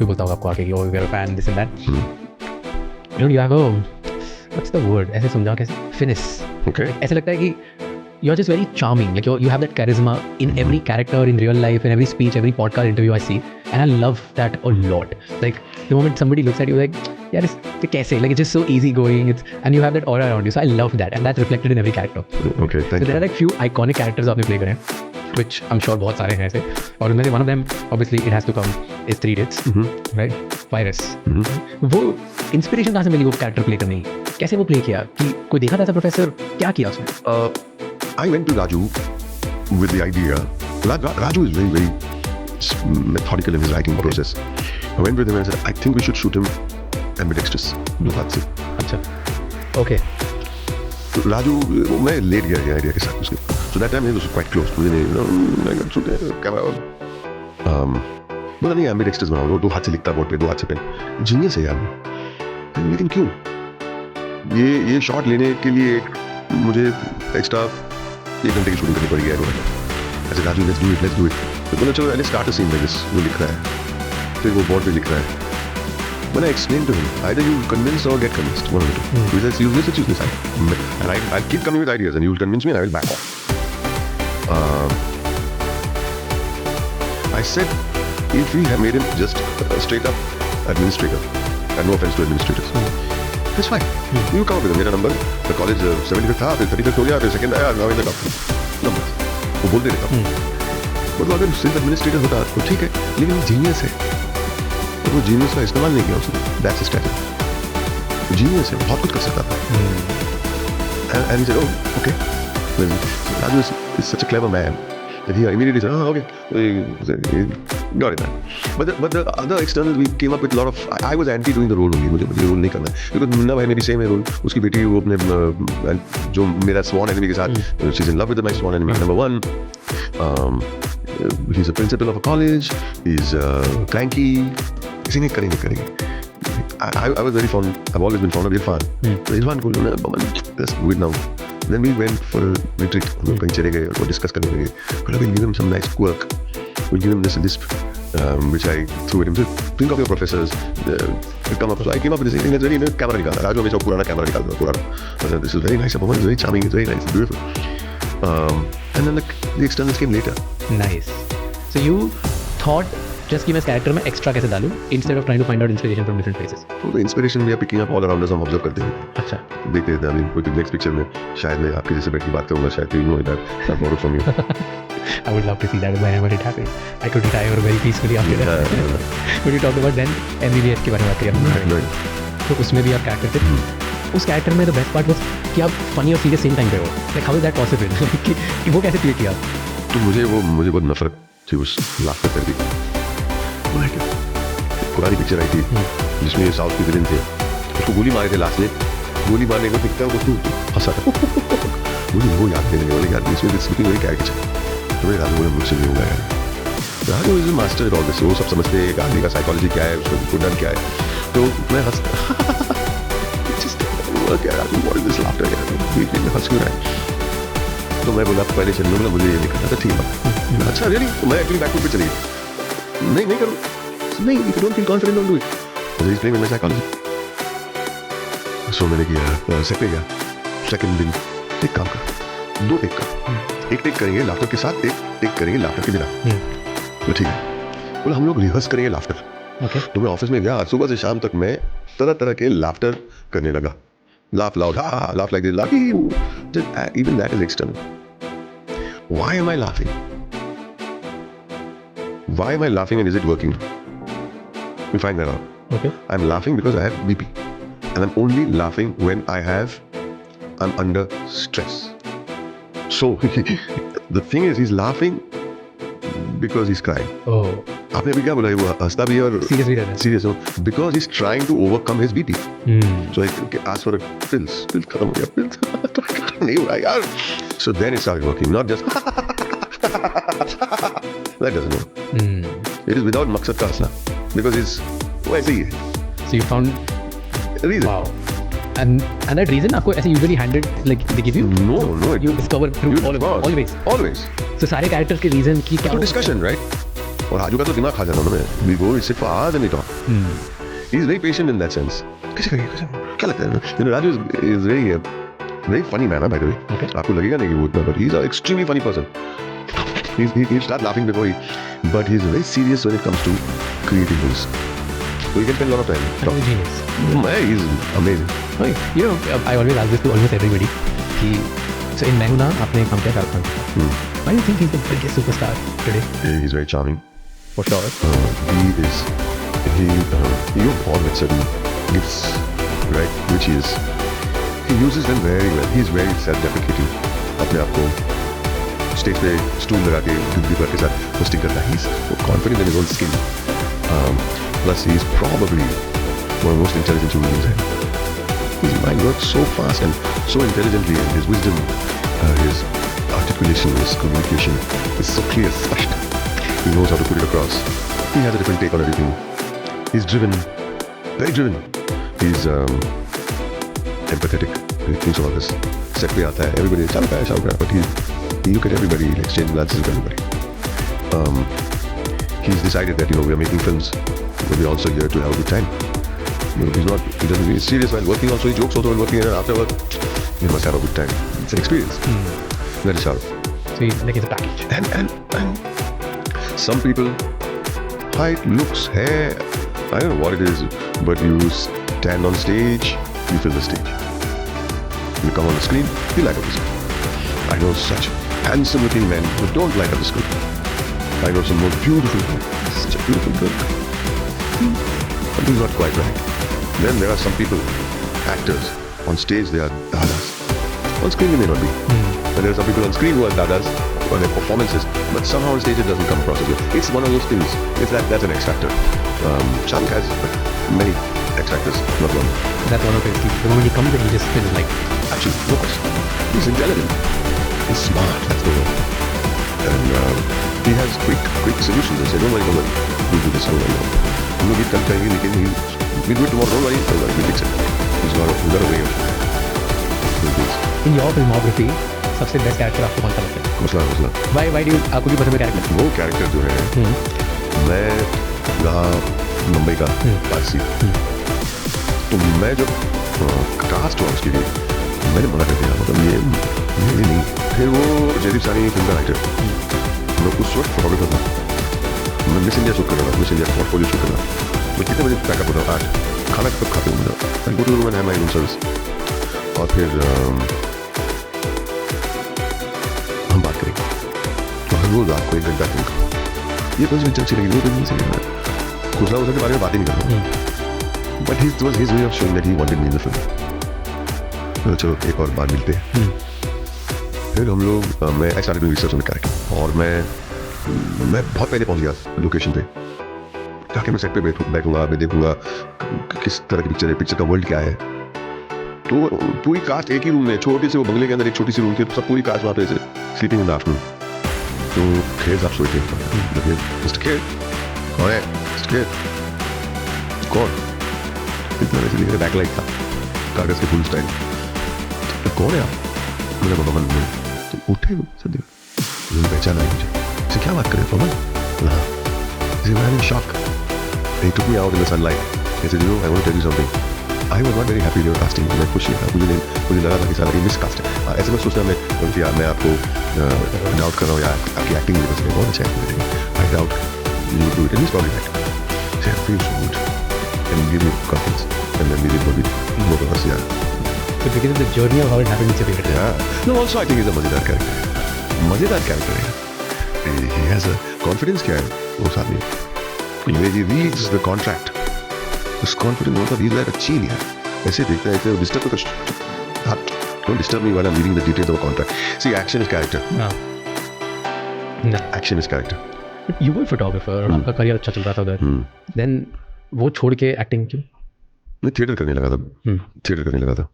कोई बोलता होगा आपको आके कि oh you are a fan this and that, you have a what's the word, ऐसे समझाओ कैसे, फिनिश. Okay. ऐसे लगता है कि you're just very charming, like you have that charisma in every character in real life, in every speech, every podcast interview I see, and I love that a lot. Like the moment somebody looks at you like, yeah, it's kaise, like it's just so easy going, and you have that aura around you, so I love that, and that's reflected in every character. Okay, thank So there you. are like few iconic characters आपने play करे हैं, which I'm sure बहुत सारे हैं ऐसे, और उनमें से one of them obviously it has to come is Three Idiots, right? Virus. वो inspiration कहाँ से मिली वो character play करने की? कैसे वो play किया? कि कोई देखा था ऐसा प्रोफेसर, क्या किया उसने? I went to Raju with the idea. Raju is very, very methodical in his writing process. I went with him and said, I think we should shoot him ambidextrous. That's it. अच्छा, okay. So Raju, मैं late गया ये idea के साथ उसके. So that time he was quite close. मुझे नहीं, I got shoot camera. बोला नहीं ambidextrous बनाओ. दो हाथ से लिखता बोर्ड पे, दो हाथ से पेन. Genius है यार. लेकिन क्यों? ये शॉट लेने के लिए मुझे एक्स्ट्रा 1 घंटे की शूटिंग करनी पड़ेगी यार. ऐसे राजू लेट्स डू इट. तो बोला चलो let's start a scene like this. वो लिख रहा है, फिर वो बोर्ड पे लिख रहा है. When I explained to him, either you convince or get convinced. One of the two. He says, use this side. And I'll keep coming with ideas and you will convince me and I will back off. I said, if we have made him just a straight up administrator, and no offense to administrators, that's fine. You come up with मेरा number, the college 75 था, फिर 35 हो गया, फिर second आया, now in the top number. वो बोल दे देता. मतलब अगर सिर्फ administrator होता तो ठीक है, लेकिन वो genius है. तो वो जीनियस का इस्तेमाल नहीं किया उसने. That's his strategy. जीनियस है, बहुत कुछ कर सकता था. And he said, oh, okay. Raju is such a clever man that he immediately said, oh, okay. He got it, man. But the other externals, we came up with a lot of. I was anti doing the role only. मुझे ये role नहीं करना है. Because Munna भाई में भी same है role. उसकी बेटी वो अपने जो मेरा swan enemy के साथ, she's in love with my swan enemy. Number one. He's a principal of a college. He's cranky. किसी ने करेंगे. I was very fond. I've always been fond of Irfan. So Irfan को let's do it now. Then we went for a retreat. हम कहीं चले गए और discuss करने लगे. We'll give him some nice quirk. We'll give him this which I threw at him. So think of your professors. Come up. So I came up with this thing. That's very camera निकाला. राजू हमेशा पुराना camera निकालता था पुराना. This is very nice. It's very charming. It's very nice. It's beautiful. And then the externals came later. Nice. So you thought just कि मैं इस character में एक्स्ट्रा कैसे डालूं instead of trying to find out inspiration from different places. तो inspiration we are picking up all around us. हम observe करते हैं. अच्छा. देखते हैं. I mean, कोई next picture में शायद मैं आपके जैसे बैठ के बात करूँगा. शायद you know that I borrowed from you. I would love to see that whenever it happens. I could retire very peacefully after that. When you talk about then MBBS के बारे में बात करिए. Right. तो उसमें भी आप कैरेक्टर थे. उस कैरेक्टर में the best part was कि आप funny और serious same time पे हो. Like how is that possible? कि वो कैसे play किया? तो मुझे बहुत नफरत थी उस लाफ्टर पर भी. पुरानी पिक्चर आई थी जिसमें ये साउथ के विलेन थे. उसको गोली मारे थे लास्ट में. गोली मारने को दिखता है वो हंसा था. मुझे वो याद नहीं लगे. यार इसमें स्पीकिंग वेरी कैरेक्टर. तो मैं राजू बोला मुझसे नहीं होगा यार. Raju is a master at all this. वो सब समझते हैं एक आदमी का साइकोलॉजी क्या है, उसका गुडन क्या है. तो मैं हंसता क्या Raju what is this laughter यार. बीच में हंस क्यों रहा है. तो मैं बोला पहले चलने बोला मुझे ये नहीं करना था. ठीक है. अच्छा रियली. मैं एक्चुअली बैकफुट पे चली गई. नहीं करो. नहीं, if you don't feel confident, don't do it. So he's playing with my psychology. So मैंने किया सेट पे गया. सेकंड दिन एक काम कर. 2 टेक कर. एक टेक करेंगे लाफ्टर के साथ, एक टेक करेंगे लाफ्टर के बिना. तो ठीक है. बोला हम लोग रिहर्स करेंगे लाफ्टर. Okay. तो मैं ऑफिस में गया. सुबह से शाम तक मैं तरह के लाफ्टर करने लगा. Laugh loud, laugh like this, laugh. Even that is external. Why am I laughing? Why am I laughing and is it working? We find that out. Okay. I'm laughing because I have BP. And I'm only laughing when I'm under stress. So, the thing is, he's laughing because he's crying. Oh. आपने अभी क्या बोला? वो हंसता भी है और Serious भी रहता है. Serious हो. Because he's trying to overcome his BP. So I asked for a pills. Pills खत्म हो गया. Pills नहीं हो रहा यार. So then it started working. Not just that doesn't work. It is without मकसद का हंसना. Because it's वैसे ही है. So you found reason. Wow. And that reason आपको ऐसे usually handed like they give you? No. You discover through always. Always. So सारे characters के reason की क्या? So discussion, right? और राजू का तो दिमाग खा जाता हूँ ना मैं. We go, we sit for hours and we talk. He's very patient in that sense. कैसे क्या लगता है? You know, Raju is very funny man, by the way. Okay. आपको लगेगा नहीं कि वो इतना, but he's an extremely funny person. He'll start laughing before but he's very serious when it comes to creating things. So he can spend a lot of time. He's a genius. He's amazing. Okay. You know, I always ask this to almost everybody. So in मैं हूं ना आपने काम किया Shahrukh Khan. Why do you think he's the biggest superstar today? He's very charming. For sure. You're born with certain gifts, right? Which he is. He uses them very well. He's very self-deprecating. अपने आप को stage पे stool लगा के दीपक के साथ hosting करता है. He's confident in his own skin. Plus, he's probably one of the most intelligent human beings. His mind works so fast and so intelligently, and his wisdom, his articulation, his communication is so clear, spashed. He knows how to put it across. He has a different take on everything. He's driven, very driven. He's empathetic. He thinks about this. Set पे आता है, everybody shout, but he look at everybody, like exchange glances with everybody. He's decided that we are making films, but we're also here to have a good time. He's serious while working. Also, he jokes also while working, and after work, you must have a good time. It's an experience. That is Shahrukh. So he's like it's a package. And some people, height, looks, hair, I don't know what it is, but you stand on stage, you fill the stage. You come on the screen, you light up the screen. I know such handsome-looking men who don't light up the screen. I know some more beautiful men, such a beautiful girl. But he's not quite right. Then there are some people, actors, on stage they are dadas. On screen they may not be. And there are some people on screen who are dadas on their performances, but somehow on stage it doesn't come across as well. It's one of those things. That's an X factor. Shahrukh has many X factors, not one. That's one of his keys. The moment he comes in, he just feels like... Actually, no question. He's intelligent. He's smart, that's the word. And he has quick solutions. They say, don't worry, we'll do this, don't worry. We'll get done, we'll do it tomorrow, don't worry, we'll fix it. He's got a way of doing things. In your filmography, सबसे best character आपको कौन सा लगता है? घोसला. Why do you आपको भी पसंद है कैरेक्टर? वो कैरेक्टर जो है, मैं रहा मुंबई का पारसी, तो मैं जब कास्ट हुआ उसके लिए मैंने मना कर दिया, मतलब ये नहीं. फिर वो जयदीप सानी फिल्म का राइटर, मैं उस वक्त फोटोग्राफर था, मैं मिस इंडिया शूट कर रहा था, मिस इंडिया पोर्टफोलियो शूट कर रहा था. मैं कितने बजे पैकअप होता हूँ? 8. खाना कब खाते हूँ? मैं go to room and have my room service. और फिर हम बात करेंगे. तो हर रोज आपको 1 घंटा फिल्म का ये कुछ भी अच्छी लगी, वो भी सही लगा. घोसला के बारे में बात ही नहीं करता. But his was his way of showing that he wanted me in the film. चलो एक और बार मिलते हैं. फिर हम लोग मैं I started doing research on the character, और मैं बहुत पहले पहुंच गया लोकेशन पे. ताकि मैं सेट पे बैठूंगा, मैं देखूंगा किस तरह की पिक्चर है, पिक्चर का वर्ल्ड क्या है. तो पूरी कास्ट एक ही रूम में, छोटे से वो बंगले के अंदर एक छोटी सी रूम थी, तो सब पूरी कास्ट वहाँ पे स्लीपिंग इन द आफ्टरनून. तो खेर साहब सोए थे. मिस्टर खेर कौन है? मिस्टर खेर कौन? इतना वैसे लिखा बैकलाइट था, कागज के फुल स्टाइल. तो कौन है आप? मैंने बोला पवन. तो उठे सर, पहचाना है मुझे. क्या बात करें पवन? हाँ. I was in shock. He took me out in the sunlight. He said, I want to tell you something. I was not very happy with your casting. मैं खुश नहीं था. मुझे लगा था कि साला ये मिसकास्ट है. ऐसे में सोचना मैं आपको डाउट कर रहा हूँ, या आपकी एक्टिंग मेरे पास बहुत अच्छा है. I doubt you would do it. And he's probably right. He said, I feel so good. And give me confidence. And then we did what we did. Both of us, yeah. So because of the journey of how it happened, it's your favorite. Yeah. No, also I think he's a मजेदार character. मजेदार character है. He has a confidence क्या है वो साथ में. He reads the contract. This confidence होता है, he's like a chill यार. ऐसे देखता है, ऐसे disturb तो don't disturb me while I'm reading the details of a contract. See, action is character. No. Action is character. But you were a photographer. आपका career अच्छा चल रहा था उधर. Then वो छोड़ के acting क्यों? मैं थिएटर करने लगा था.